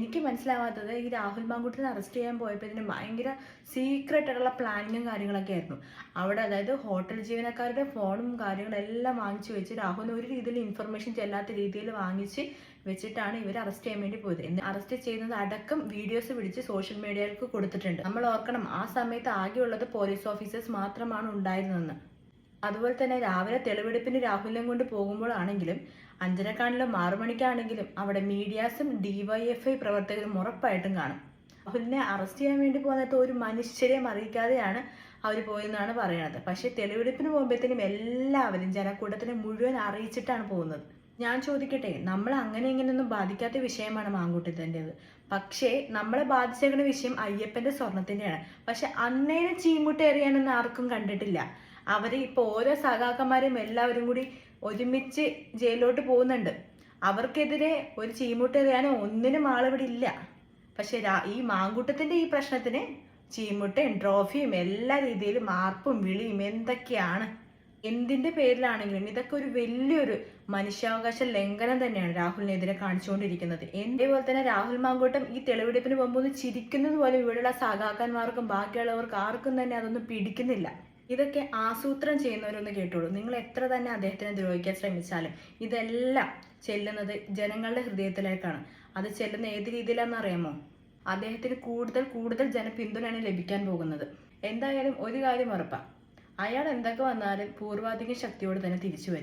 എനിക്ക് മനസ്സിലാവാത്തത് ഈ രാഹുൽ മാങ്കൂട്ടിനെ അറസ്റ്റ് ചെയ്യാൻ പോയപ്പോൾ ഇതിന് ഭയങ്കര സീക്രട്ട് ആയിട്ടുള്ള പ്ലാനിങ്ങും കാര്യങ്ങളൊക്കെ ആയിരുന്നു. അവിടെ അതായത് ഹോട്ടൽ ജീവനക്കാരുടെ ഫോണും കാര്യങ്ങളും എല്ലാം വാങ്ങിച്ചു വെച്ച് രാഹുലിന് ഒരു രീതിയിൽ ഇൻഫർമേഷൻ ചെല്ലാത്ത രീതിയിൽ വാങ്ങിച്ച് വെച്ചിട്ടാണ് ഇവർ അറസ്റ്റ് ചെയ്യാൻ വേണ്ടി പോയത്. അറസ്റ്റ് ചെയ്യുന്നത് അടക്കം വീഡിയോസ് പിടിച്ച് സോഷ്യൽ മീഡിയയിലേക്ക് കൊടുത്തിട്ടുണ്ട്. നമ്മൾ ഓർക്കണം, ആ സമയത്ത് ആകെയുള്ളത് പോലീസ് ഓഫീസേഴ്സ് മാത്രമാണ് ഉണ്ടായിരുന്നതെന്ന്. അതുപോലെ തന്നെ രാവിലെ തെളിവെടുപ്പിന് രാഹുലിനെ കൊണ്ട് പോകുമ്പോഴാണെങ്കിലും 5:15 6 മണിക്കാണെങ്കിലും അവിടെ മീഡിയാസും DYFI പ്രവർത്തകരും ഉറപ്പായിട്ടും കാണും. രാഹുലിനെ അറസ്റ്റ് ചെയ്യാൻ വേണ്ടി പോകുന്നത് ഒരു മനുഷ്യരെയും അറിയിക്കാതെയാണ് അവർ പോയെന്നാണ് പറയുന്നത്. പക്ഷേ തെളിവെടുപ്പിന് പോകുമ്പോഴത്തേനും എല്ലാവരും ജനക്കൂട്ടത്തിനെ മുഴുവൻ അറിയിച്ചിട്ടാണ് പോകുന്നത്. ഞാൻ ചോദിക്കട്ടെ, നമ്മൾ അങ്ങനെ ഇങ്ങനെയൊന്നും ബാധിക്കാത്ത വിഷയമാണ് മാങ്കൂട്ടത്തിൻ്റെത്. പക്ഷേ നമ്മളെ ബാധിച്ചേക്കുന്ന വിഷയം അയ്യപ്പന്റെ സ്വർണത്തിൻ്റെയാണ്. പക്ഷെ അന്നേരം ചീമുട്ട എറിയാനൊന്നും ആർക്കും കണ്ടിട്ടില്ല. അവർ ഇപ്പോൾ ഓരോ സഖാക്കന്മാരും എല്ലാവരും കൂടി ഒരുമിച്ച് ജയിലിലോട്ട് പോകുന്നുണ്ട്. അവർക്കെതിരെ ഒരു ചീമുട്ട എറിയാനോ ഒന്നിനും ആളിവിടെ ഇല്ല. പക്ഷെ ഈ മാങ്കൂട്ടത്തിന്റെ ഈ പ്രശ്നത്തിന് ചീമുട്ടയും ട്രോഫിയും എല്ലാ രീതിയിലും മാർപ്പും വിളിയും എന്തൊക്കെയാണ്. എന്തിന്റെ പേരിലാണെങ്കിലും ഇതൊക്കെ ഒരു വലിയൊരു മനുഷ്യാവകാശ ലംഘനം തന്നെയാണ് രാഹുലിനെതിരെ കാണിച്ചുകൊണ്ടിരിക്കുന്നത്. അതേപോലെ തന്നെ രാഹുൽ മാങ്കൂട്ടം ഈ തെളിവെടുപ്പിന് പോകുമ്പോൾ ഒന്ന് ചിരിക്കുന്നത് പോലെ ഇവിടെയുള്ള സഖാക്കന്മാർക്കും ബാക്കിയുള്ളവർക്ക് ആർക്കും തന്നെ അതൊന്നും പിടിക്കുന്നില്ല. ഇതൊക്കെ ആസൂത്രണം ചെയ്യുന്നവരൊന്ന് കേട്ടോളൂ. നിങ്ങൾ എത്ര തന്നെ അദ്ദേഹത്തിനെ ദ്രോഹിക്കാൻ ശ്രമിച്ചാലും ഇതെല്ലാം ചെല്ലുന്നത് ജനങ്ങളുടെ ഹൃദയത്തിലേക്കാണ്. അത് ചെല്ലുന്ന ഏത് രീതിയിലാണെന്ന് അറിയാമോ? അദ്ദേഹത്തിന് കൂടുതൽ കൂടുതൽ ജനപിന്തുണയാണ് ലഭിക്കാൻ പോകുന്നത്. എന്തായാലും ഒരു കാര്യം ഉറപ്പാ, അയാൾ എന്തൊക്കെ വന്നാലും പൂർവാധിക ശക്തിയോട് തന്നെ തിരിച്ചു വരും.